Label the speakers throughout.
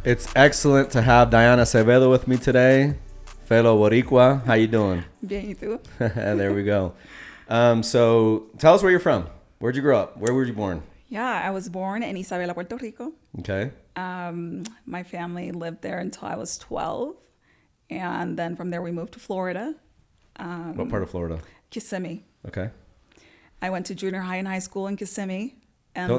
Speaker 1: It's excellent to have Diane Acevedo with me today, fellow Boricua. How you doing?
Speaker 2: Bien, ¿y tú?
Speaker 1: There we go. So tell us where you're from. Where'd you grow up? Where were you born?
Speaker 2: Yeah, I was born in Isabela, Puerto Rico.
Speaker 1: Okay.
Speaker 2: My family lived there until I was 12. And then from there we moved to Florida.
Speaker 1: What part of Florida?
Speaker 2: Kissimmee.
Speaker 1: Okay.
Speaker 2: I went to junior high and high school in Kissimmee. And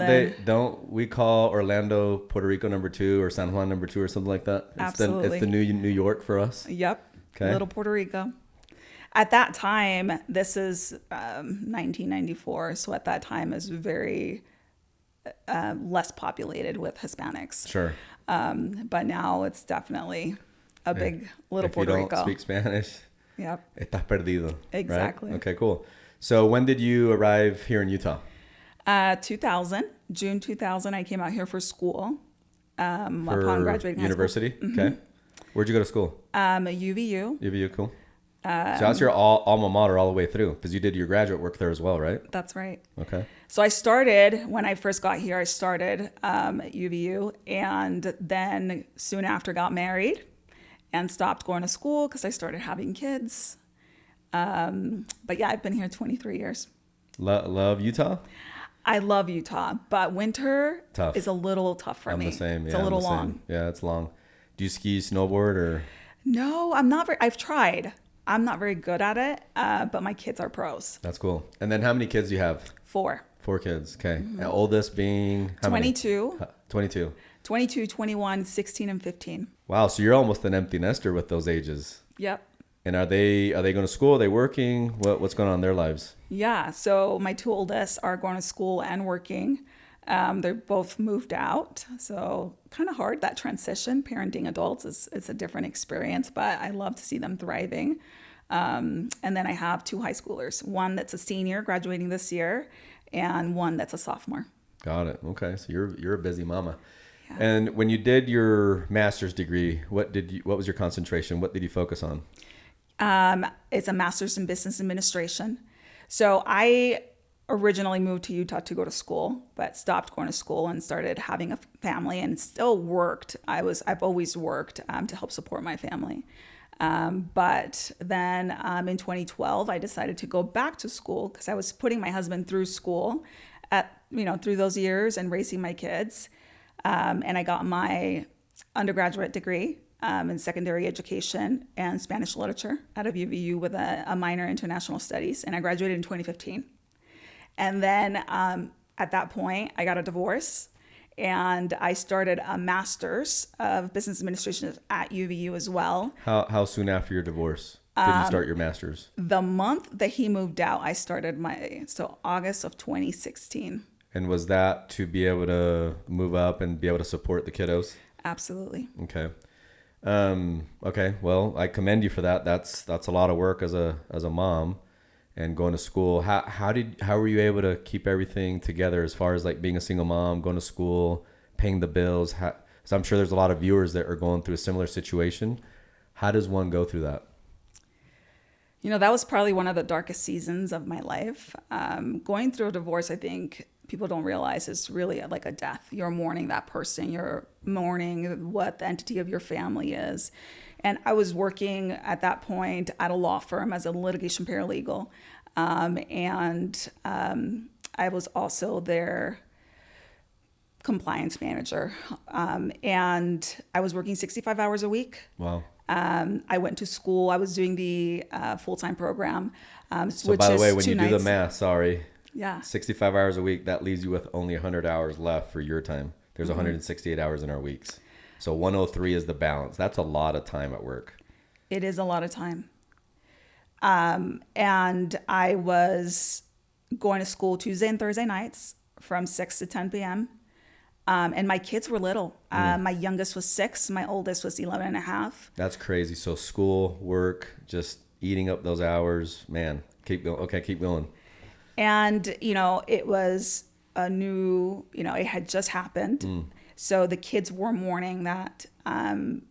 Speaker 1: Don't we call Orlando Puerto Rico number 2 or San Juan number 2 or something like that?
Speaker 2: Absolutely.
Speaker 1: It's the New York for us.
Speaker 2: Yep.
Speaker 1: Okay.
Speaker 2: Little Puerto Rico. At that time, this is 1994. So at that time is very less populated with Hispanics.
Speaker 1: Sure.
Speaker 2: But now it's definitely a big little Puerto Rico.
Speaker 1: If you don't speak Spanish,
Speaker 2: yep.
Speaker 1: Estás perdido.
Speaker 2: Exactly.
Speaker 1: Right? Okay, cool. So when did you arrive here in Utah?
Speaker 2: 2000, June 2000, I came out here for school. Upon graduating
Speaker 1: university?
Speaker 2: High school.
Speaker 1: Okay. Where'd you go to school?
Speaker 2: UVU.
Speaker 1: UVU, cool. So that's your alma mater all the way through, because you did your graduate work there as well, right?
Speaker 2: That's right.
Speaker 1: Okay.
Speaker 2: So I started, when I first got here, I started at UVU, and then soon after got married and stopped going to school because I started having kids. But yeah, I've been here 23 years.
Speaker 1: Love Utah?
Speaker 2: I love Utah, but winter
Speaker 1: Tough.
Speaker 2: is a little tough for me.
Speaker 1: I'm the same.
Speaker 2: It's a little long.
Speaker 1: Same. Yeah, it's long. Do you ski, snowboard, or?
Speaker 2: No, I'm not very, I've tried. I'm not very good at it, but my kids are pros.
Speaker 1: That's cool. And then how many kids do you have?
Speaker 2: 4.
Speaker 1: 4 kids. Okay. And oldest being how
Speaker 2: 22.
Speaker 1: Many? 22.
Speaker 2: 22, 21, 16, and 15.
Speaker 1: Wow. So you're almost an empty nester with those ages.
Speaker 2: Yep.
Speaker 1: And are they going to school? Are they working? What's going on in their lives?
Speaker 2: Yeah. So my 2 oldest are going to school and working. They're both moved out. So kind of hard, that transition. Parenting adults is a different experience, but I love to see them thriving. And then I have 2 high schoolers, one that's a senior graduating this year and one that's a sophomore.
Speaker 1: Got it. Okay. So you're a busy mama.
Speaker 2: Yeah.
Speaker 1: And when you did your master's degree, what was your concentration? What did you focus on?
Speaker 2: It's a master's in business administration. So I originally moved to Utah to go to school, but stopped going to school and started having a family and still worked. I've always worked to help support my family. But then in 2012, I decided to go back to school because I was putting my husband through school through those years and raising my kids. And I got my undergraduate degree in secondary education and Spanish literature out of UVU with a minor in international studies. And I graduated in 2015. And then at that point, I got a divorce and I started a master's of business administration at UVU as well.
Speaker 1: How soon after your divorce did you start your master's?
Speaker 2: The month that he moved out, I started August of 2016.
Speaker 1: And was that to be able to move up and be able to support the kiddos?
Speaker 2: Absolutely.
Speaker 1: Okay. Okay. Well, I commend you for that. That's a lot of work as a mom and going to school. How were you able to keep everything together as far as like being a single mom, going to school, paying the bills? So I'm sure there's a lot of viewers that are going through a similar situation. How does one go through that?
Speaker 2: That was probably one of the darkest seasons of my life. Going through a divorce, I think people don't realize is really like a death. You're mourning that person. You're mourning what the entity of your family is. And I was working at that point at a law firm as a litigation paralegal. And I was also their compliance manager. And I was working 65 hours a week.
Speaker 1: Wow.
Speaker 2: I went to school. I was doing the full-time program.
Speaker 1: So by the way, when you do the math,
Speaker 2: yeah,
Speaker 1: 65 hours a week, that leaves you with only 100 hours left for your time. There's 168 hours in our weeks. So 103 is the balance. That's a lot of time at work.
Speaker 2: It is a lot of time. And I was going to school Tuesday and Thursday nights from 6 to 10 p.m. And my kids were little. My youngest was 6. My oldest was 11 and a half.
Speaker 1: That's crazy. So school, work, just eating up those hours. Man, keep going. Okay, keep going.
Speaker 2: And, it was a new, it had just happened. So the kids were mourning that,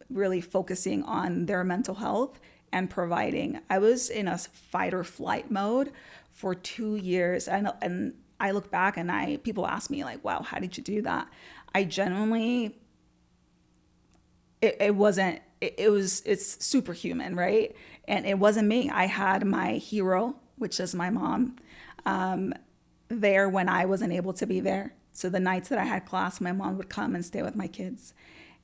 Speaker 2: really focusing on their mental health and providing. I was in a fight or flight mode for 2 years. And I look back and people ask me like, wow, how did you do that? I genuinely it's superhuman, right? And it wasn't me. I had my hero, which is my mom, there when I wasn't able to be there. So the nights that I had class, my mom would come and stay with my kids.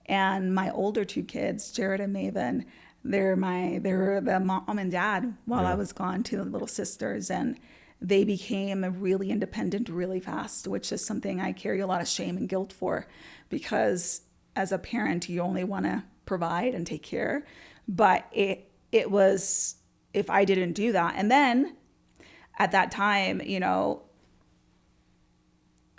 Speaker 2: And my older two kids, Jared and Maven, they're the mom and dad while I was gone, to the little sisters. And they became really independent really fast, which is something I carry a lot of shame and guilt for, because as a parent, you only want to provide and take care. But it was, if I didn't do that. And then at that time,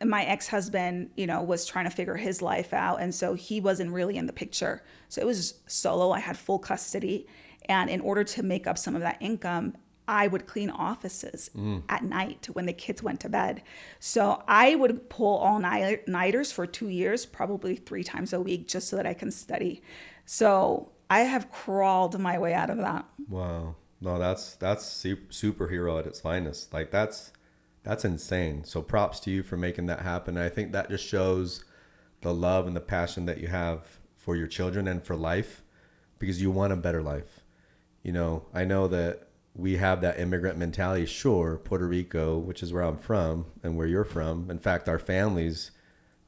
Speaker 2: my ex-husband, was trying to figure his life out. And so he wasn't really in the picture. So it was solo. I had full custody. And in order to make up some of that income, I would clean offices at night when the kids went to bed. So I would pull all-nighters for 2 years, probably 3 times a week, just so that I can study. So I have crawled my way out of that.
Speaker 1: Wow. No, that's superhero at its finest. Like that's insane. So props to you for making that happen. I think that just shows the love and the passion that you have for your children and for life, because you want a better life. I know that we have that immigrant mentality. Sure, Puerto Rico, which is where I'm from and where you're from. In fact, our families,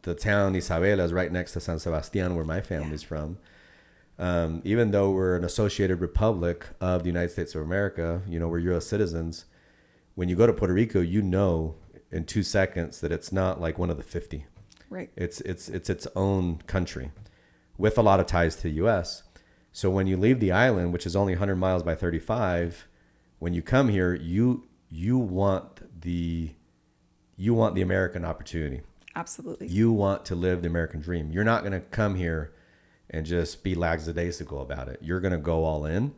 Speaker 1: the town Isabela is right next to San Sebastian, where my family's from. Even though we're an associated republic of the United States of America, we're U.S. citizens. When you go to Puerto Rico, in 2 seconds that it's not like one of the 50.
Speaker 2: Right.
Speaker 1: It's its own country with a lot of ties to the U.S. So when you leave the island, which is only 100 miles by 35, when you come here, you want the American opportunity.
Speaker 2: Absolutely.
Speaker 1: You want to live the American dream. You're not going to come here and just be lackadaisical about it. You're going to go all in.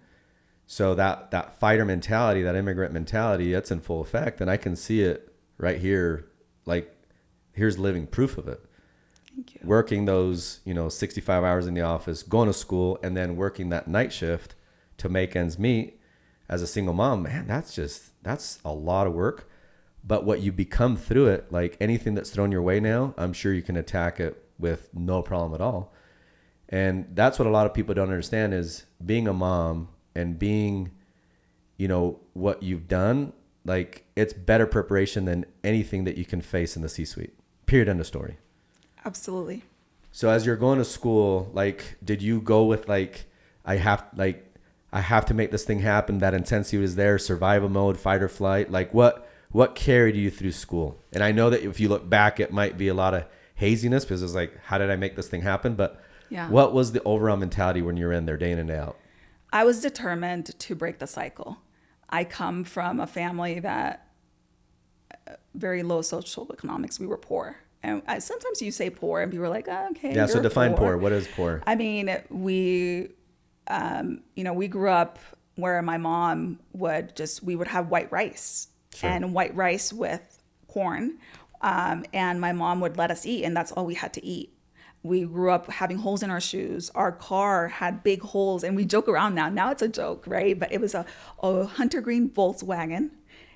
Speaker 1: So that fighter mentality, that immigrant mentality, that's in full effect. And I can see it right here. Like, here's living proof of it.
Speaker 2: Thank you.
Speaker 1: Working those, 65 hours in the office, going to school, and then working that night shift to make ends meet as a single mom. Man, that's a lot of work. But what you become through it, like anything that's thrown your way now, I'm sure you can attack it with no problem at all. And that's what a lot of people don't understand is being a mom and being, what you've done, like it's better preparation than anything that you can face in the C-suite. Period. End of story.
Speaker 2: Absolutely.
Speaker 1: So as you're going to school, like, did you go with like, I have to make this thing happen. That intensity was there, survival mode, fight or flight. Like what carried you through school? And I know that if you look back, it might be a lot of haziness because it's like, how did I make this thing happen? But what was the overall mentality when you were in there day in and day out?
Speaker 2: I was determined to break the cycle. I come from a family that very low social economics. We were poor. And sometimes you say poor and people are like, oh, okay.
Speaker 1: Yeah. So define poor. What is poor?
Speaker 2: I mean, we grew up where my mom we would have white rice and white rice with corn. And my mom would let us eat, and that's all we had to eat. We grew up having holes in our shoes. Our car had big holes, and we joke around now. Now it's a joke, right? But it was a hunter green Volkswagen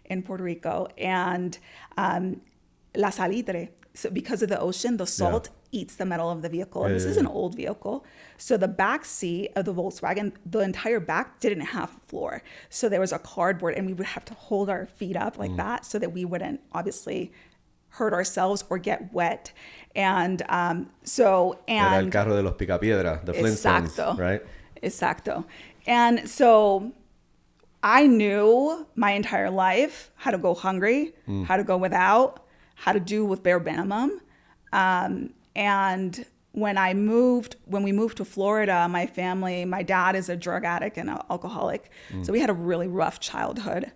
Speaker 2: in Puerto Rico, and la salitre. So because of the ocean, the salt eats the metal of the vehicle. And this is an old vehicle. So the back seat of the Volkswagen, the entire back didn't have a floor. So there was a cardboard, and we would have to hold our feet up like that so that we wouldn't obviously hurt ourselves or get wet. And
Speaker 1: Era el carro de los Picapiedra, the Flintstones, right?
Speaker 2: Exacto. And so I knew my entire life how to go hungry, how to go without, how to do with bare minimum. And when we moved to Florida, my dad is a drug addict and an alcoholic. So we had a really rough childhood.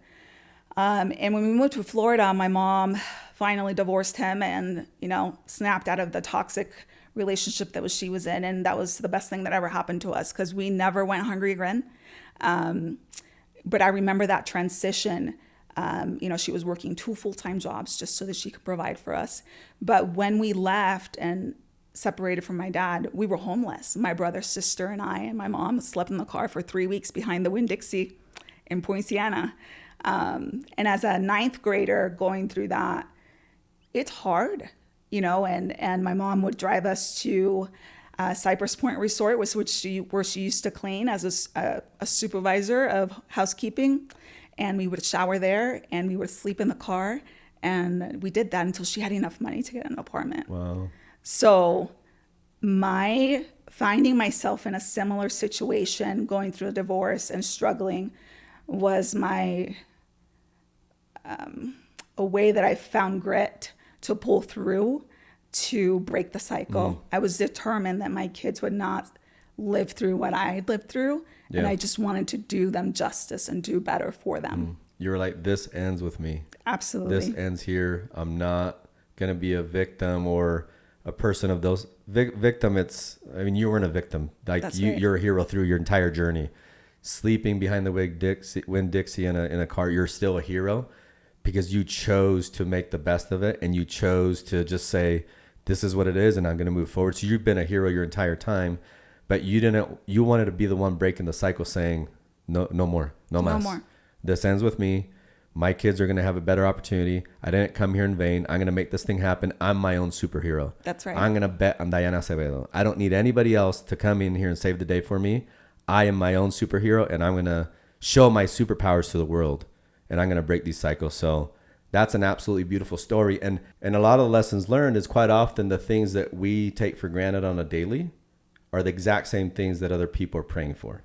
Speaker 2: And when we moved to Florida, my mom finally divorced him and, snapped out of the toxic relationship that she was in. And that was the best thing that ever happened to us because we never went hungry again. But I remember that transition. She was working 2 full-time jobs just so that she could provide for us. But when we left and separated from my dad, we were homeless. My brother, sister, and I and my mom slept in the car for 3 weeks behind the Winn-Dixie in Poinciana. And as a 9th grader going through that, it's hard, and my mom would drive us to Cypress Point Resort was where she used to clean as a supervisor of housekeeping. And we would shower there and we would sleep in the car. And we did that until she had enough money to get an apartment.
Speaker 1: Wow.
Speaker 2: So my finding myself in a similar situation, going through a divorce and struggling, was my a way that I found grit to pull through to break the cycle. I was determined that my kids would not live through what I lived through, and I just wanted to do them justice and do better for them.
Speaker 1: You were like, this ends with me.
Speaker 2: Absolutely.
Speaker 1: This ends here. I'm not going to be a victim or a person of those victim. You weren't a victim. Like
Speaker 2: That's
Speaker 1: you,
Speaker 2: right.
Speaker 1: You're a hero through your entire journey. Sleeping behind the Winn Dixie in a car, you're still a hero because you chose to make the best of it, and you chose to just say, this is what it is, and I'm going to move forward. So you've been a hero your entire time, but you wanted to be the one breaking the cycle, saying, no more, no más.
Speaker 2: more.
Speaker 1: This ends with me. My kids are going to have a better opportunity. I didn't come here in vain. I'm going to make this thing happen. I'm my own superhero.
Speaker 2: That's right.
Speaker 1: I'm going to bet on Diane Acevedo. I don't need anybody else to come in here and save the day for me. I am my own superhero, and I'm going to show my superpowers to the world, and I'm going to break these cycles. So that's an absolutely beautiful story. And a lot of the lessons learned is quite often the things that we take for granted on a daily are the exact same things that other people are praying for.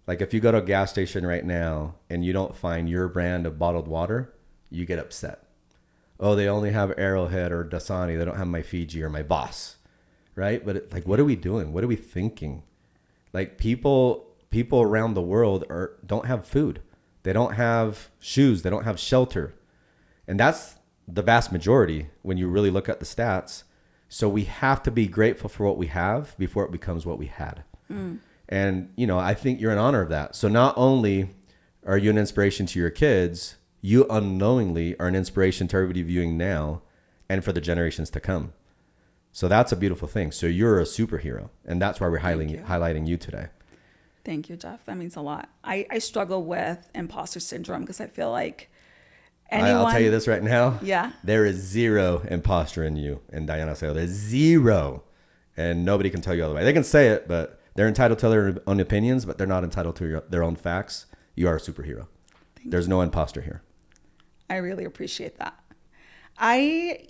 Speaker 1: Like if you go to a gas station right now and you don't find your brand of bottled water, you get upset. Oh, they only have Arrowhead or Dasani. They don't have my Fiji or my Voss, right? But what are we doing? What are we thinking? Like people around the world don't have food. They don't have shoes. They don't have shelter. And that's the vast majority when you really look at the stats. So we have to be grateful for what we have before it becomes what we had. And, I think you're in honor of that. So not only are you an inspiration to your kids, you unknowingly are an inspiration to everybody viewing now and for the generations to come. So that's a beautiful thing. So you're a superhero. And that's why we're highlighting you today.
Speaker 2: Thank you, Jeff. That means a lot. I struggle with imposter syndrome because I feel like
Speaker 1: I'll tell you this right now.
Speaker 2: Yeah.
Speaker 1: There is zero imposter in you and Diane Acevedo. There's zero. And nobody can tell you otherwise. They can say it, but they're entitled to their own opinions, but they're not entitled to their own facts. You are a superhero. There's no imposter here.
Speaker 2: I really appreciate that. I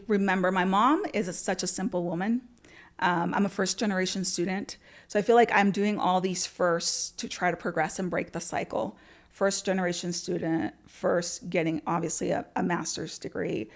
Speaker 2: remember my mom is such a simple woman. I'm a first generation student. So I feel like I'm doing all these firsts to try to progress and break the cycle. First generation student, first getting obviously a master's degree.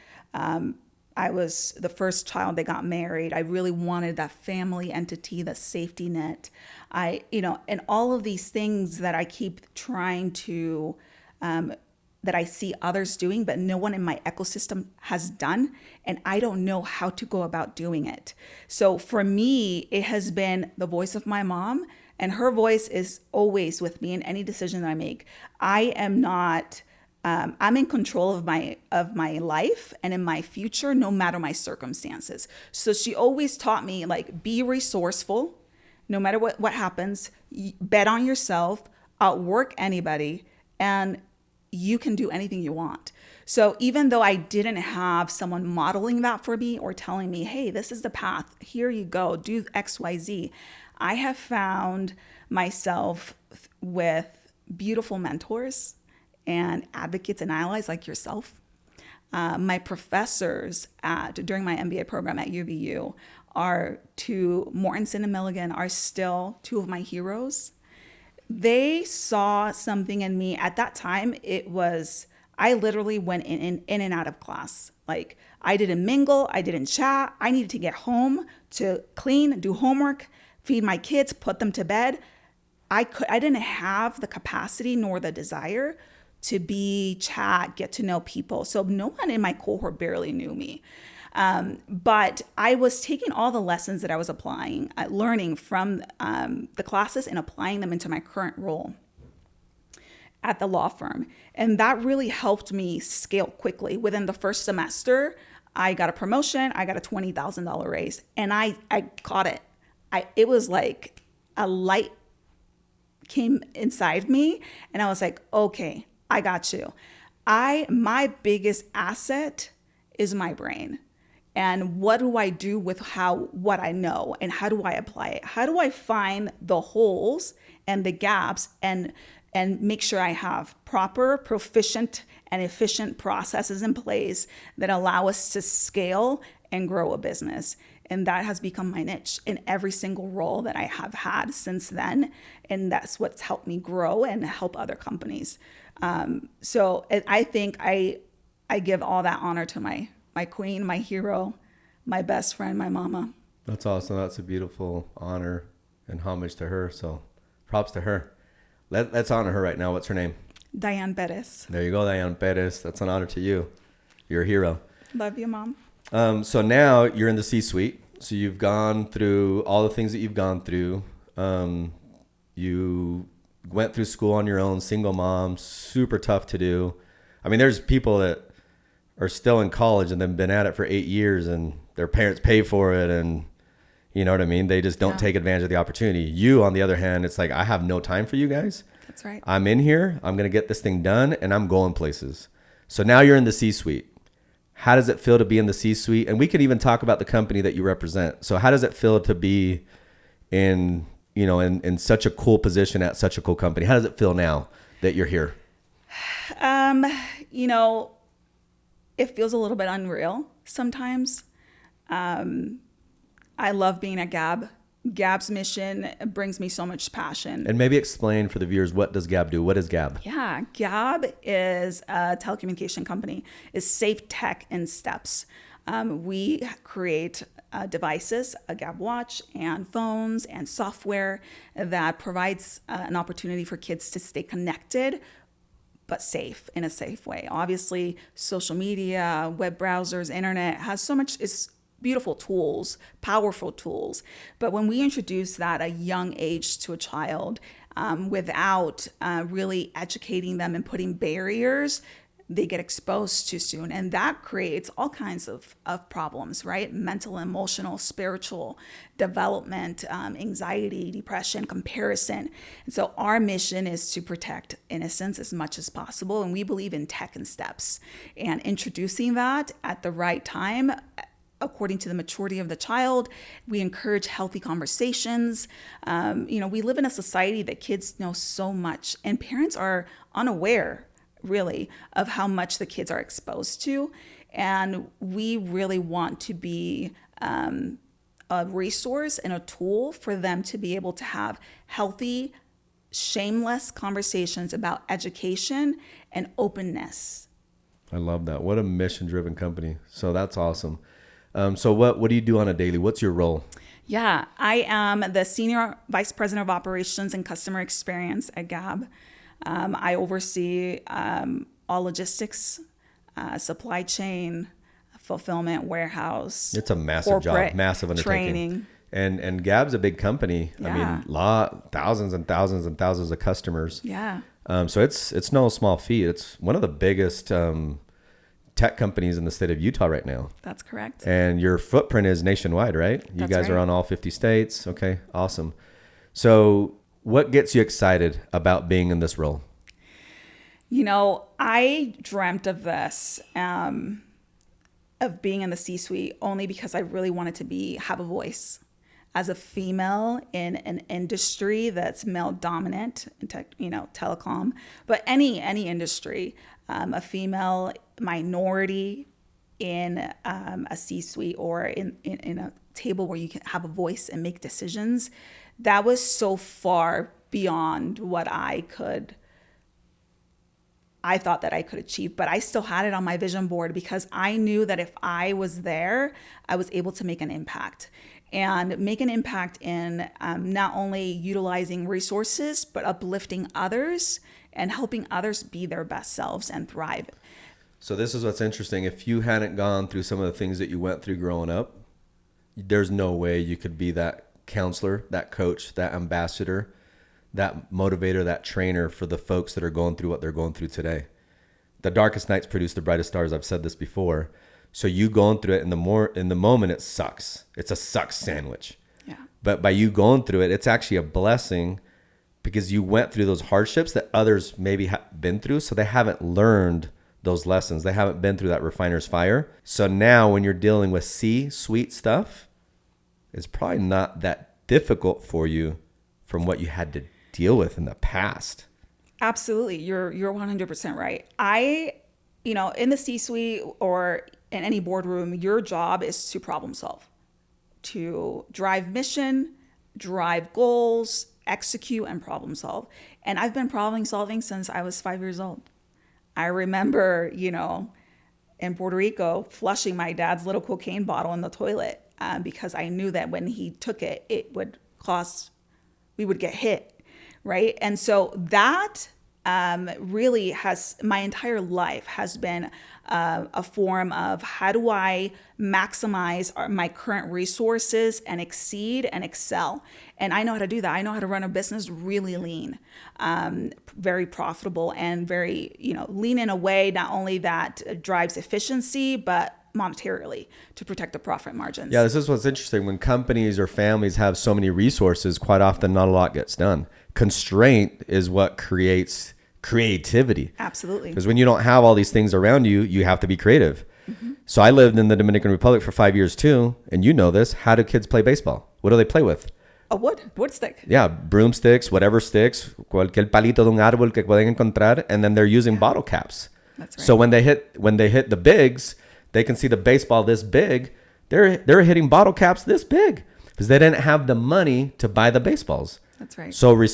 Speaker 2: I was the first child that got married. I really wanted that family entity, the safety net. And all of these things that I keep trying to, that I see others doing, but no one in my ecosystem has done. And I don't know how to go about doing it. So for me, it has been the voice of my mom, and her voice is always with me in any decision that I make. I am not, I'm in control of my life and in my future, no matter my circumstances. So she always taught me, like, be resourceful, no matter what happens, bet on yourself, outwork anybody, and you can do anything you want. So even though I didn't have someone modeling that for me or telling me, hey, this is the path, here you go, do X, Y, Z, I have found myself with beautiful mentors and advocates and allies like yourself. My professors during my MBA program at UVU Mortensen and Milligan are still two of my heroes. They saw something in me at that time. I literally went in and out of class. Like, I didn't mingle, I didn't chat. I needed to get home to clean, do homework, feed my kids, put them to bed. I didn't have the capacity nor the desire to chat, get to know people. So no one in my cohort barely knew me. But I was taking all the lessons that I was learning from the classes and applying them into my current role at the law firm. And that really helped me scale quickly. Within the first semester, I got a promotion, I got a $20,000 raise, and I caught it. It was like a light came inside me, and I was like, okay, I got you. My biggest asset is my brain. And what do I do with what I know, and how do I apply it? How do I find the holes and the gaps and make sure I have proper, proficient, and efficient processes in place that allow us to scale and grow a business? And that has become my niche in every single role that I have had since then. And that's what's helped me grow and help other companies. So I think I give all that honor to my queen, my hero, my best friend, my mama.
Speaker 1: That's awesome. That's a beautiful honor and homage to her. So props to her. Let's honor her right now. What's her name?
Speaker 2: Diane Perez.
Speaker 1: There you go, Diane Perez. That's an honor to you. You're a hero.
Speaker 2: Love you, Mom.
Speaker 1: So now you're in the C-suite. So you've gone through all the things that you've gone through. You went through school on your own, single mom, super tough to do. I mean, there's people that are still in college and then been at it for 8 years and their parents pay for it. And you know what I mean? They just don't take advantage of the opportunity. You, on the other hand, it's like, I have no time for you guys.
Speaker 2: That's right.
Speaker 1: I'm in here. I'm going to get this thing done and I'm going places. So now you're in the C-suite. How does it feel to be in the C-suite? And we could even talk about the company that you represent. So how does it feel to be in such a cool position at such a cool company? How does it feel now that you're here?
Speaker 2: It feels a little bit unreal sometimes. I love being at Gab. Gab's mission brings me so much passion.
Speaker 1: And maybe explain for the viewers, what does Gab do? What is Gab?
Speaker 2: Yeah, Gab is a telecommunication company. It's safe tech in steps. We create devices, a Gab watch, and phones and software that provides an opportunity for kids to stay connected, but safe, in a safe way. Obviously, social media, web browsers, internet has so much, it's beautiful tools, powerful tools. But when we introduce that at a young age to a child, without really educating them and putting barriers, they get exposed too soon. And that creates all kinds of problems, right? Mental, emotional, spiritual development, anxiety, depression, comparison. And so our mission is to protect innocence as much as possible. And we believe in tech and steps, and introducing that at the right time, according to the maturity of the child. We encourage healthy conversations. We live in a society that kids know so much, and parents are unaware, really, of how much the kids are exposed to. And we really want to be a resource and a tool for them to be able to have healthy, shameless conversations about education and openness.
Speaker 1: I love that. What a mission-driven company. So that's awesome. So what do you do on a daily? What's your role?
Speaker 2: Yeah, I am the Senior Vice President of Operations and Customer Experience at Gab. I oversee all logistics, supply chain, fulfillment, warehouse.
Speaker 1: It's a massive job, massive undertaking.
Speaker 2: Training.
Speaker 1: And Gab's a big company.
Speaker 2: Yeah.
Speaker 1: I mean, thousands and thousands and thousands of customers.
Speaker 2: Yeah.
Speaker 1: So it's no small feat. It's one of the biggest tech companies in the state of Utah right now.
Speaker 2: That's correct.
Speaker 1: And your footprint is nationwide, right? You guys are on all 50 states. Okay, awesome. So what gets you excited about being in this role?
Speaker 2: I dreamt of this, of being in the C-suite, only because I really wanted to have a voice as a female in an industry that's male dominant, telecom, but any industry, a female minority in a C-suite or in a table where you can have a voice and make decisions. That was so far beyond what I thought that I could achieve, but I still had it on my vision board because I knew that if I was there, I was able to make an impact in not only utilizing resources, but uplifting others and helping others be their best selves and thrive.
Speaker 1: So this is what's interesting. If you hadn't gone through some of the things that you went through growing up, there's no way you could be that counselor, that coach, that ambassador, that motivator, that trainer for the folks that are going through what they're going through today. The darkest nights produce the brightest stars. I've said this before. So you going through it in the moment, it sucks. It's a suck sandwich.
Speaker 2: Yeah.
Speaker 1: But by you going through it, it's actually a blessing because you went through those hardships that others maybe have been through. So they haven't learned those lessons. They haven't been through that refiner's fire. So now when you're dealing with C-suite stuff, it's probably not that difficult for you from what you had to deal with in the past.
Speaker 2: Absolutely. You're 100% right. In the C-suite or in any boardroom, your job is to problem solve, to drive mission, drive goals, execute, and problem solve. And I've been problem solving since I was 5 years old. I remember, in Puerto Rico, flushing my dad's little cocaine bottle in the toilet because I knew that when he took it, we would get hit, right? And so that really has, my entire life has been a form of how do I maximize my current resources and exceed and excel. And I know how to do that. I know how to run a business really lean, very profitable, and very, lean in a way not only that drives efficiency, but monetarily to protect the profit margins.
Speaker 1: Yeah, this is what's interesting. When companies or families have so many resources, quite often not a lot gets done. Constraint is what creates creativity.
Speaker 2: Absolutely.
Speaker 1: Because when you don't have all these things around you, you have to be creative. Mm-hmm. So I lived in the Dominican Republic for 5 years too, and you know this. How do kids play baseball? What do they play with?
Speaker 2: A wood stick.
Speaker 1: Yeah, broomsticks, whatever sticks, cualquier palito de un árbol que pueden encontrar, and then they're using bottle caps.
Speaker 2: That's right.
Speaker 1: So when they hit the bigs, they can see the baseball this big. They're hitting bottle caps this big because they didn't have the money to buy the baseballs.
Speaker 2: That's right.
Speaker 1: So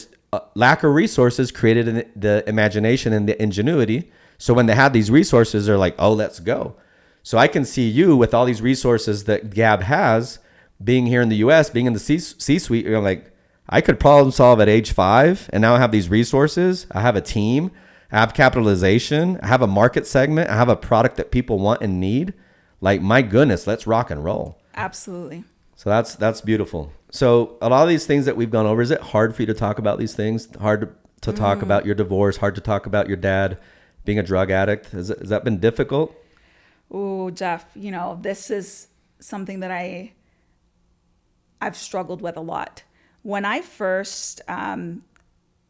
Speaker 1: lack of resources created the imagination and the ingenuity. So when they had these resources, they're like, oh, let's go. So I can see you with all these resources that Gab has, being here in the U.S., being in the C-suite, you're like, I could problem solve at age 5, and now I have these resources. I have a team. I have capitalization. I have a market segment. I have a product that people want and need. Like, my goodness, let's rock and roll.
Speaker 2: Absolutely.
Speaker 1: So that's beautiful. So a lot of these things that we've gone over, is it hard for you to talk about these things? Hard to talk about your divorce? Hard to talk about your dad being a drug addict? Has that been difficult?
Speaker 2: Oh, Jeff, this is something that I've struggled with a lot. When I first,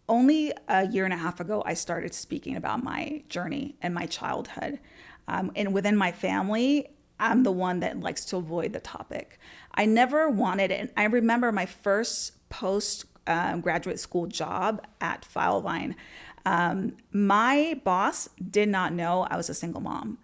Speaker 2: only a year and a half ago, I started speaking about my journey and my childhood. And within my family, I'm the one that likes to avoid the topic. I never wanted it. And I remember my first post-graduate school job at Filevine. My boss did not know I was a single mom.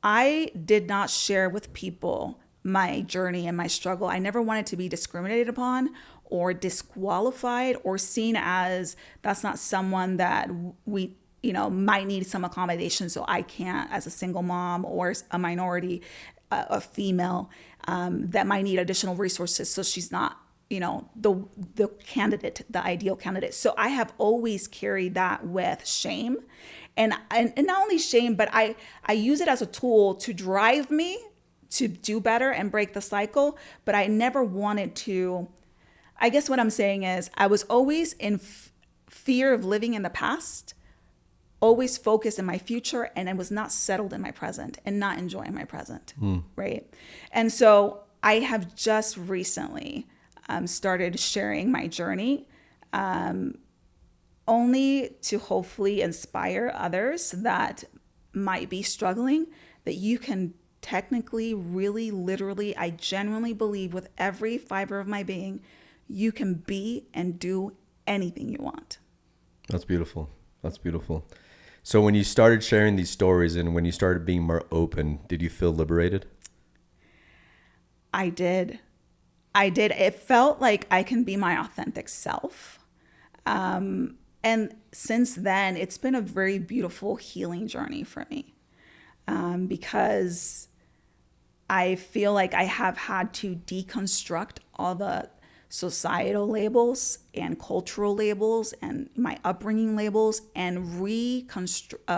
Speaker 2: I did not share with people my journey and my struggle. I never wanted to be discriminated upon or disqualified or seen as that's not someone that we might need some accommodation, so I can't, as a single mom or a minority, a female that might need additional resources, so she's not the candidate, the ideal candidate. So I have always carried that with shame, and not only shame, but I use it as a tool to drive me to do better and break the cycle. But I never wanted to. I guess what I'm saying is I was always in fear of living in the past, always focused in my future, and I was not settled in my present and not enjoying my present, right? And so I have just recently started sharing my journey, only to hopefully inspire others that might be struggling, that you can technically, really, literally, I genuinely believe with every fiber of my being, you can be and do anything you want.
Speaker 1: That's beautiful. That's beautiful. So when you started sharing these stories and when you started being more open, did you feel liberated?
Speaker 2: I did. It felt like I can be my authentic self. And since then, it's been a very beautiful healing journey for me, because I feel like I have had to deconstruct all the societal labels and cultural labels and my upbringing labels and reconstruct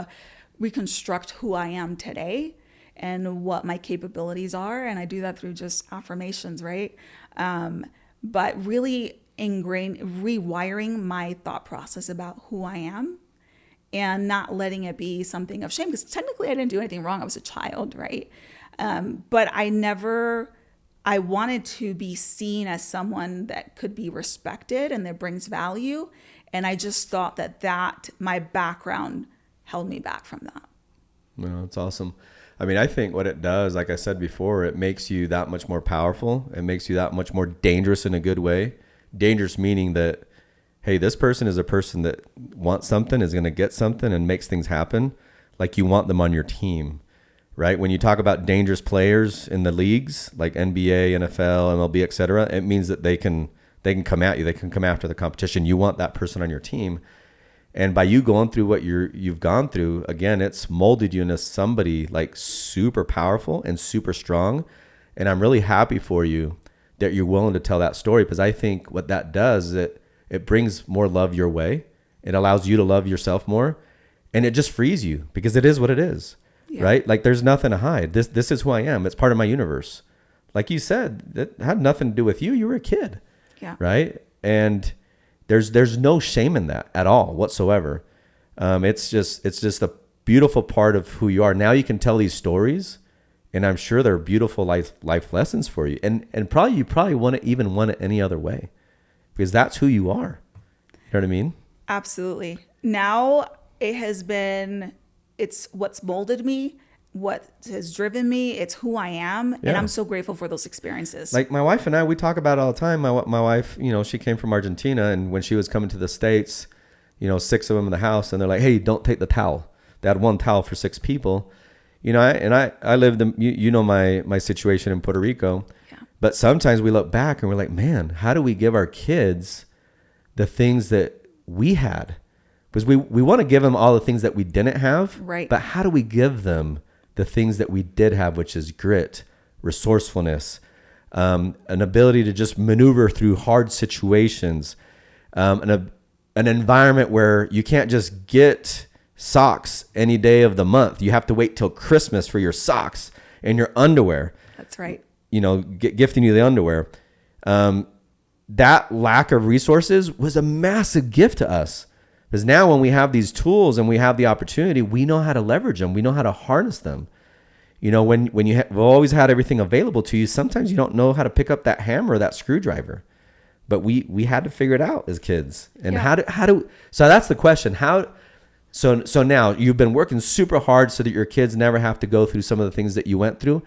Speaker 2: who I am today and what my capabilities are. And I do that through just affirmations, right? But really rewiring my thought process about who I am and not letting it be something of shame, because technically I didn't do anything wrong. I was a child, right? But I wanted to be seen as someone that could be respected and that brings value. And I just thought that my background held me back from that.
Speaker 1: No, it's awesome. I mean, I think what it does, like I said before, it makes you that much more powerful. It makes you that much more dangerous in a good way. Dangerous meaning that, hey, this person is a person that wants something, is going to get something and makes things happen. Like you want them on your team, right? When you talk about dangerous players in the leagues, like NBA, NFL, MLB, et cetera, it means that they can come at you. They can come after the competition. You want that person on your team. And by you going through what you've gone through, again, it's molded you into somebody like super powerful and super strong. And I'm really happy for you that you're willing to tell that story, because I think what that does is it brings more love your way. It allows you to love yourself more, and it just frees you, because it is what it is, right? Like there's nothing to hide. This is who I am. It's part of my universe. Like you said, that had nothing to do with you. You were a kid, right? And there's no shame in that at all whatsoever. It's just a beautiful part of who you are. Now you can tell these stories, and I'm sure they're beautiful life lessons for you. And you probably wouldn't even want it any other way, because that's who you are. You know what I mean?
Speaker 2: Absolutely. Now it's what's molded me, what has driven me. It's who I am. And I'm so grateful for those experiences.
Speaker 1: Like my wife and I, we talk about it all the time. My wife, she came from Argentina, and when she was coming to the States, 6 of them in the house, and they're like, hey, don't take the towel. They had one towel for 6 people. I lived my situation in Puerto Rico. But sometimes we look back and we're like, man, how do we give our kids the things that we had? Because we want to give them all the things that we didn't have.
Speaker 2: Right.
Speaker 1: But how do we give them the things that we did have, which is grit, resourcefulness, an ability to just maneuver through hard situations, an environment where you can't just get socks any day of the month. You have to wait till Christmas for your socks and your underwear.
Speaker 2: That's right.
Speaker 1: Gifting you the underwear. That lack of resources was a massive gift to us, because now when we have these tools and we have the opportunity, we know how to leverage them. We know how to harness them. When you've always had everything available to you, sometimes you don't know how to pick up that hammer or that screwdriver. But we had to figure it out as kids. And so that's the question. So now you've been working super hard so that your kids never have to go through some of the things that you went through.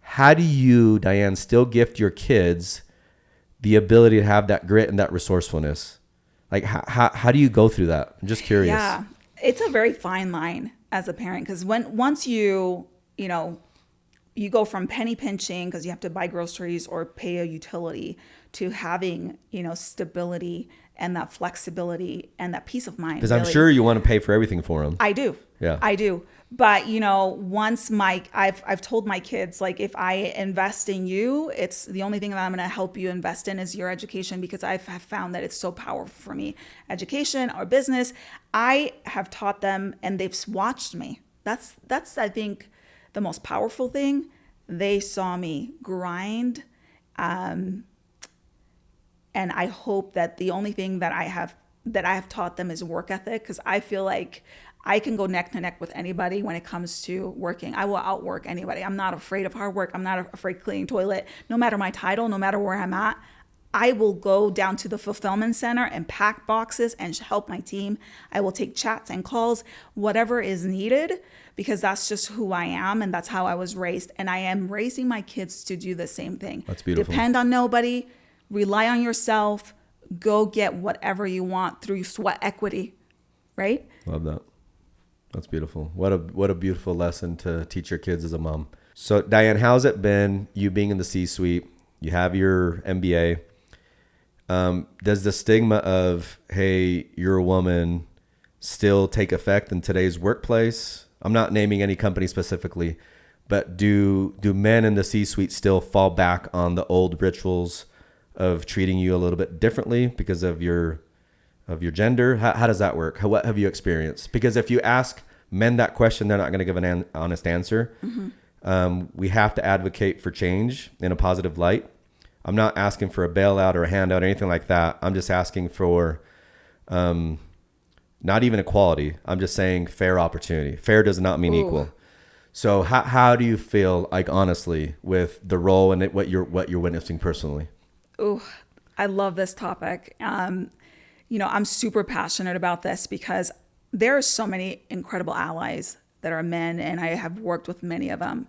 Speaker 1: How do you, Diane, still gift your kids the ability to have that grit and that resourcefulness? Like how do you go through that? I'm just curious.
Speaker 2: Yeah, it's a very fine line as a parent, because once you go from penny pinching because you have to buy groceries or pay a utility, to having stability and that flexibility and that peace of mind.
Speaker 1: Because I'm sure you want to pay for everything for them.
Speaker 2: I do.
Speaker 1: Yeah,
Speaker 2: I do. But once I've told my kids, like, if I invest in you, it's the only thing that I'm going to help you invest in is your education, because I've found that it's so powerful for me. Education or business, I have taught them, and they've watched me. That's I think the most powerful thing. They saw me grind, and I hope that the only thing that I have taught them is work ethic, because I feel like I can go neck to neck with anybody when it comes to working. I will outwork anybody. I'm not afraid of hard work. I'm not afraid of cleaning toilet. No matter my title, no matter where I'm at, I will go down to the fulfillment center and pack boxes and help my team. I will take chats and calls, whatever is needed, because that's just who I am and that's how I was raised. And I am raising my kids to do the same thing.
Speaker 1: That's beautiful.
Speaker 2: Depend on nobody. Rely on yourself. Go get whatever you want through sweat equity, right?
Speaker 1: Love that. That's beautiful. What a beautiful lesson to teach your kids as a mom. So Diane, how's it been, you being in the C-suite? You have your MBA. Does the stigma of, hey, you're a woman, still take effect in today's workplace? I'm not naming any company specifically, but do men in the C-suite still fall back on the old rituals of treating you a little bit differently because of your gender? How does that work? What have you experienced? Because if you ask men that question, they're not going to give an honest answer. Mm-hmm. We have to advocate for change in a positive light. I'm not asking for a bailout or a handout or anything like that. I'm just asking for not even equality. I'm just saying fair opportunity. Fair does not mean equal. So how do you feel, like, honestly, with the role and what you're witnessing personally?
Speaker 2: Oh, I love this topic. I'm super passionate about this because there are so many incredible allies that are men, and I have worked with many of them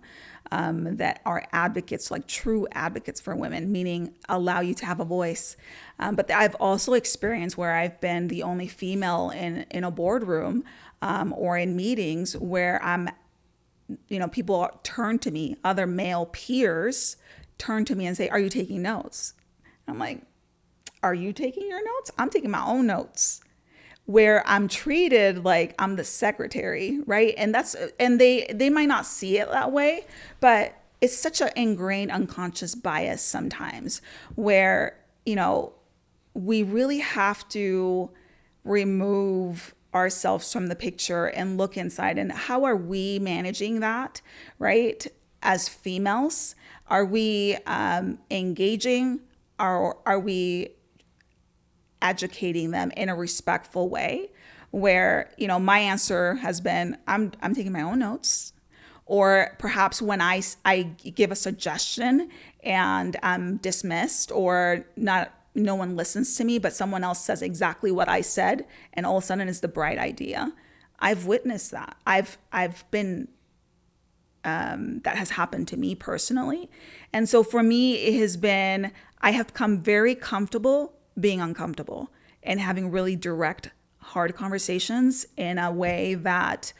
Speaker 2: that are advocates, like true advocates for women, meaning allow you to have a voice. But I've also experienced where I've been the only female in a boardroom or in meetings where people turn to me, other male peers turn to me and say, "Are you taking notes?" I'm like, "Are you taking your notes? I'm taking my own notes." Where I'm treated like I'm the secretary, right? And they might not see it that way, but it's such an ingrained unconscious bias sometimes where, we really have to remove ourselves from the picture and look inside. And how are we managing that, right? As females, are we engaging? Are we educating them in a respectful way where, my answer has been, I'm taking my own notes. Or perhaps when I give a suggestion and I'm dismissed or no one listens to me, but someone else says exactly what I said, and all of a sudden it's the bright idea. I've witnessed that. I've been, that has happened to me personally. And so for me, it has been, I have become very comfortable being uncomfortable and having really direct, hard conversations in a way that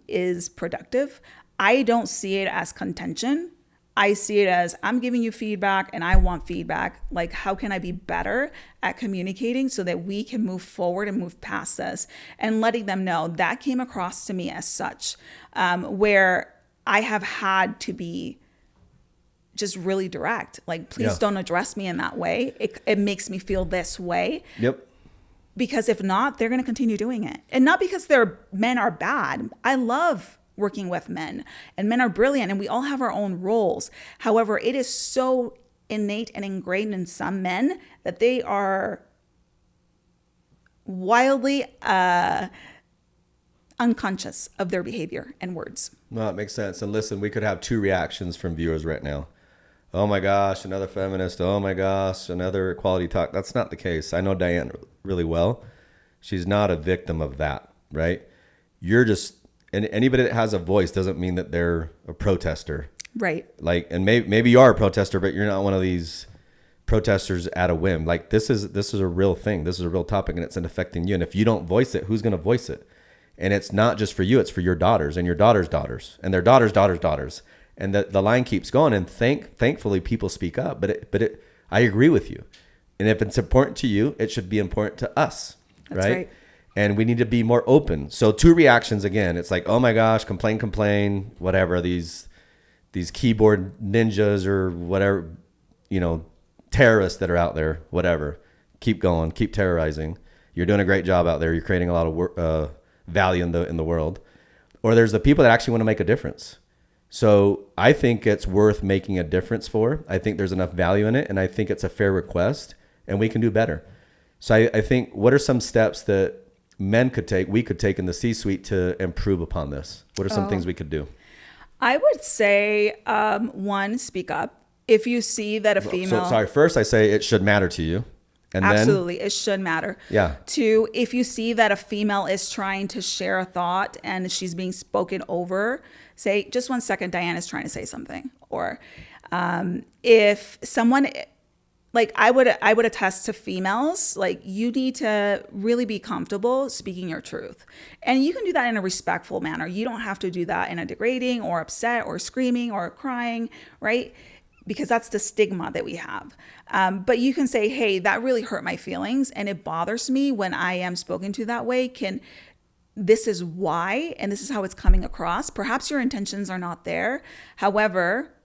Speaker 2: is productive. I don't see it as contention. I see it as I'm giving you feedback and I want feedback. Like, how can I be better at communicating so that we can move forward and move past this, and letting them know that came across to me as such, where I have had to be just really direct. Like, please don't address me in that way. It makes me feel this way.
Speaker 1: Yep.
Speaker 2: Because if not, they're going to continue doing it. And not because men are bad. I love working with men, and men are brilliant, and we all have our own roles. However, it is so innate and ingrained in some men that they are wildly unconscious of their behavior and words.
Speaker 1: No, it makes sense. And listen, we could have two reactions from viewers right now. Oh my gosh, another feminist. Oh my gosh, another equality talk. That's not the case. I know Diane really well. She's not a victim of that, right? You're just, and anybody that has a voice doesn't mean that they're a protester.
Speaker 2: Right.
Speaker 1: Like, and maybe you are a protester, but you're not one of these protesters at a whim. Like, this is a real thing. This is a real topic, and it's affecting you. And if you don't voice it, who's going to voice it? And it's not just for you, it's for your daughters and your daughters' daughters and their daughters' daughters' daughters. And the line keeps going. And thankfully people speak up, but I agree with you. And if it's important to you, it should be important to us.
Speaker 2: That's right.
Speaker 1: And we need to be more open. So two reactions again. It's like, oh my gosh, complain, whatever, these keyboard ninjas or whatever, terrorists that are out there, whatever. Keep going, keep terrorizing. You're doing a great job out there. You're creating a lot of value in the world. Or there's the people that actually want to make a difference. So I think it's worth making a difference for. I think there's enough value in it, and I think it's a fair request, and we can do better. So I think, what are some steps that we could take in the C-suite to improve upon this? What are some things we could do?
Speaker 2: I would say, one, speak up. If you see that a female...
Speaker 1: First I say it should matter to you. And
Speaker 2: absolutely, it should matter.
Speaker 1: Yeah.
Speaker 2: Two, if you see that a female is trying to share a thought and she's being spoken over, say, just 1 second, Diane is trying to say something. Or if someone... Like, I would attest to females, like, you need to really be comfortable speaking your truth. And you can do that in a respectful manner. You don't have to do that in a degrading or upset or screaming or crying, right? Because that's the stigma that we have. But you can say, hey, that really hurt my feelings, and it bothers me when I am spoken to that way. This is why, and this is how it's coming across. Perhaps your intentions are not there. However,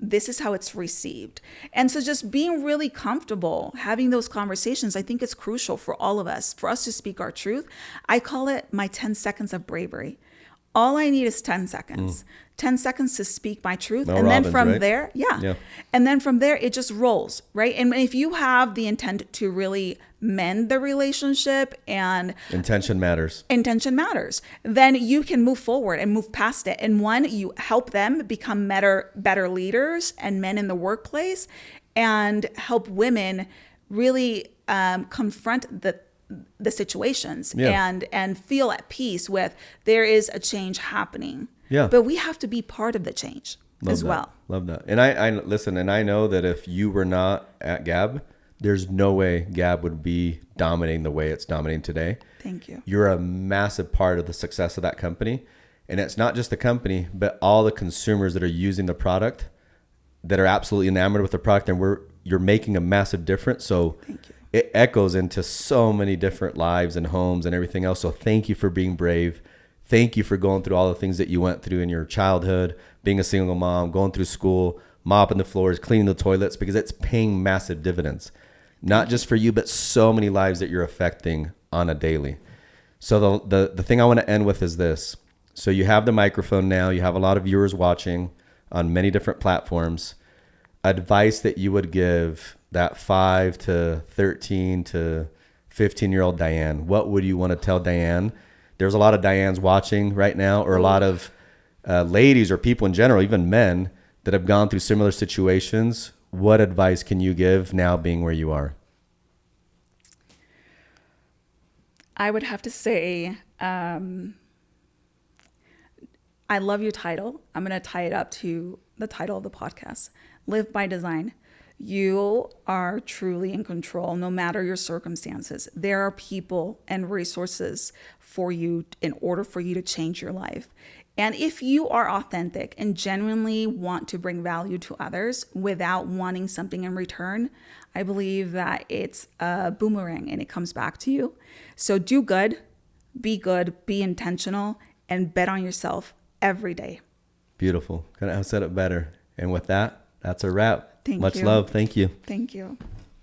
Speaker 2: this is how it's received. And so just being really comfortable having those conversations, I think is crucial for all of us, for us to speak our truth. I call it my 10 seconds of bravery. All I need is 10 seconds. 10 seconds to speak my truth.
Speaker 1: Mel
Speaker 2: and
Speaker 1: Robbins,
Speaker 2: then from
Speaker 1: right?
Speaker 2: there, yeah. And then from there, it just rolls, right? And if you have the intent to really mend the relationship and
Speaker 1: intention matters,
Speaker 2: then you can move forward and move past it. And one, you help them become better leaders and men in the workplace, and help women really confront the situations
Speaker 1: Yeah.
Speaker 2: and feel at peace with there is a change happening.
Speaker 1: Yeah.
Speaker 2: But we have to be part of the change
Speaker 1: Love
Speaker 2: as
Speaker 1: that.
Speaker 2: well.
Speaker 1: Love that. And I listen, and I know that if you were not at Gab, there's no way Gab would be dominating the way it's dominating today.
Speaker 2: Thank you.
Speaker 1: You're a massive part of the success of that company. And it's not just the company, but all the consumers that are using the product that are absolutely enamored with the product. And you're making a massive difference. So
Speaker 2: Thank you.
Speaker 1: it echoes into so many different lives and homes and everything else. So thank you for being brave. Thank you for going through all the things that you went through in your childhood, being a single mom, going through school, mopping the floors, cleaning the toilets, because it's paying massive dividends, not just for you, but so many lives that you're affecting on a daily. So the thing I want to end with is this. So you have the microphone now, you have a lot of viewers watching on many different platforms. Advice that you would give that 5 to 13 to 15-year-old Diane, what would you want to tell Diane? There's a lot of Dianes watching right now, or a lot of ladies or people in general, even men that have gone through similar situations. What advice can you give now being where you are?
Speaker 2: I would have to say, I love your title. I'm going to tie it up to the title of the podcast, Live by Design. You are truly in control no matter your circumstances. There are people and resources for you in order for you to change your life. And if you are authentic and genuinely want to bring value to others without wanting something in return, I believe that it's a boomerang and it comes back to you. So do good, be intentional, and bet on yourself every day.
Speaker 1: Beautiful. Couldn't have said it better. And with that, that's a wrap.
Speaker 2: Thank
Speaker 1: Much
Speaker 2: you.
Speaker 1: love. Thank you.
Speaker 2: Thank you.